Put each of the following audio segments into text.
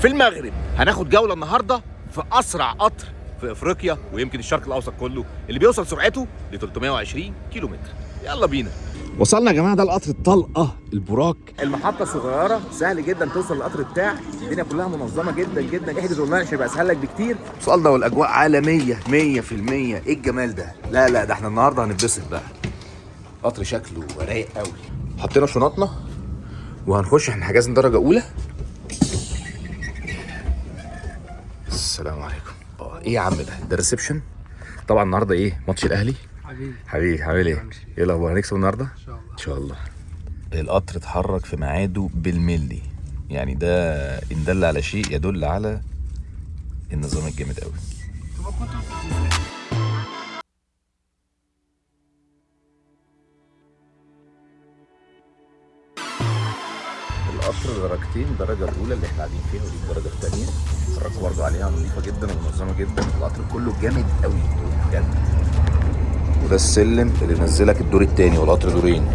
في المغرب. هناخد جوله النهارده في اسرع قطر في افريقيا ويمكن الشرق الاوسط كله، اللي بيوصل سرعته ل 320 كيلو متر. يلا بينا. وصلنا يا جماعه، ده القطر الطلقه البراك. المحطه صغيره، سهل جدا توصل للقطر بتاعك، الدنيا كلها منظمه جدا جدا. احجز اونلاين عشان يبقى اسهل لك بكتير. وصلنا والاجواء عالميه 100%. ايه الجمال ده؟ لا ده احنا النهارده هنتبسط بقى. قطر شكله رايق قوي. حطينا شنطنا وهنخش. احنا حجزنا درجه اولى. السلام عليكم. ايه يا عم ده الريسبشن. طبعا النهارده ايه؟ ماتش الاهلي. حبيبي عامل ايه؟ ايه الاخبار؟ هنكسب النهارده؟ ان شاء الله. القطر اتحرك في ميعاده بالملي، يعني ده ان دل على شيء يدل على النظام الجامد قوي. القطر درجتين، الدرجه الاولى اللي احنا قاعدين فيها ودي الدرجه الثانيه. اتفرجوا برضه عليها، نظيفه جدا ومنظمه جدا. القطر كله جامد قوي بجد. وده السلم اللي نزلك الدور الثاني، والقطر دورين.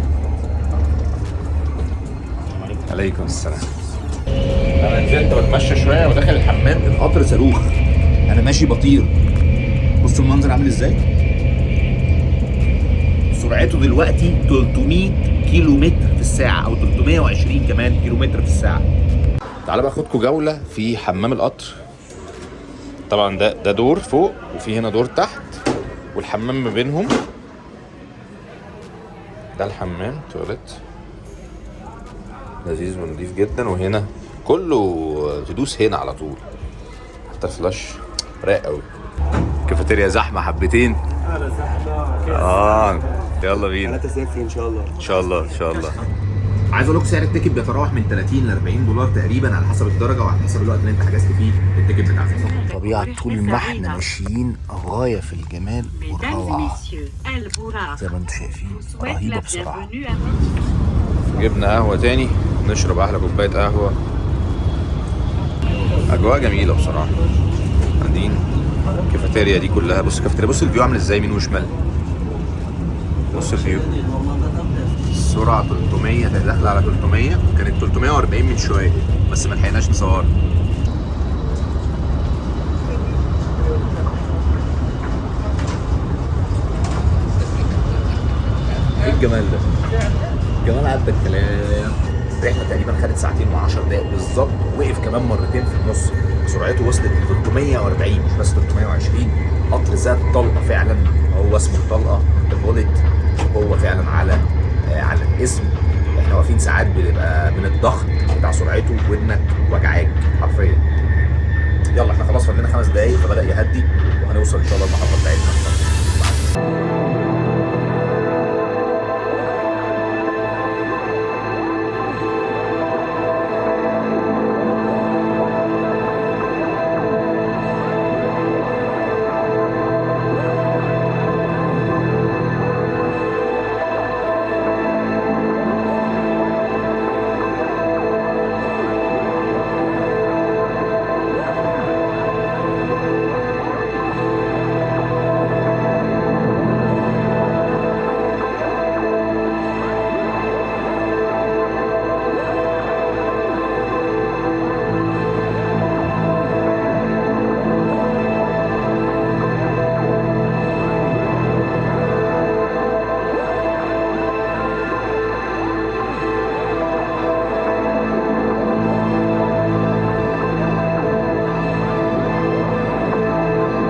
عليكم السلام. انا نزلت بتمشى شويه وداخل الحمام، القطر صاروخ، انا ماشي بطير. بصوا المنظر عامل ازاي. سرعته دلوقتي 300 كيلو متر في الساعه او 320 كمان كيلو متر في الساعه. تعالى بقى اخدكم جوله في حمام القطر. طبعا ده دور فوق وفي هنا دور تحت والحمام ما بينهم. ده الحمام تواليت لذيذ ونضيف جدا، وهنا كله تدوس هنا على طول، حتى الفلاش رايق قوي. كافيتيريا زحمه حبتين. يلا بينا. 3-0 ان شاء الله. ان شاء الله ان شاء الله. عايز اقول لكم سعر التيكت بيتراوح من 30 ل 40 دولار تقريبا، على حسب الدرجه وعلى حسب الوقت اللي انت حجزت فيه التيكت بتاعتك. طبيعه طول ما احنا ماشيين غايه في الجمال والروعه زي ما انتم شايفين، رهيبه بصراحه. جبنا قهوه تاني، نشرب احلى كوبايه قهوه. اجواء جميله بصراحه. قاعدين الكافيتيريا دي كلها. بص الكافيتيريا، بص الفيو عامل ازاي يمين وشمال. بص الفيو. السرعه 300 داخله على 300، كانت 340 من شويه بس ما لحقناش نصور. ايه الجمال ده؟ جمال عدى الكلام. الرحله تقريبا خدت ساعتين و10 دقايق بالظبط، وقف كمان مرتين في النص. سرعته وصلت ل 340 مش بس 320. قطر ذات طلقه فعلا، هو اسمه الطلقه البوليت، هو فعلا على الاسم. احنا واقفين ساعات بنبقى من الضغط بتاع سرعته ودنك وجعاك حرفيا. يلا احنا خلاص فاضلنا 5 دقايق فبدا يهدي وهنوصل ان شاء الله المحطه بتاعتنا.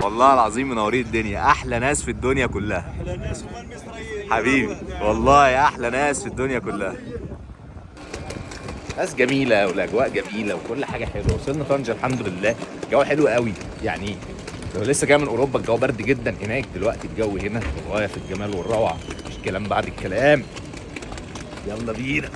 والله العظيم منورين الدنيا، احلى ناس في الدنيا كلها. احلى ناس هم المصريين حبيبي والله احلى ناس في الدنيا كلها. ناس جميله والاجواء جميله وكل حاجه حلوه. وصلنا طنجه الحمد لله، الجو حلو قوي يعني. لو لسه جاي من اوروبا الجو برد جدا هناك، دلوقتي الجو هنا غايه في الجمال والروعه. مش كلام بعد الكلام. يلا بينا.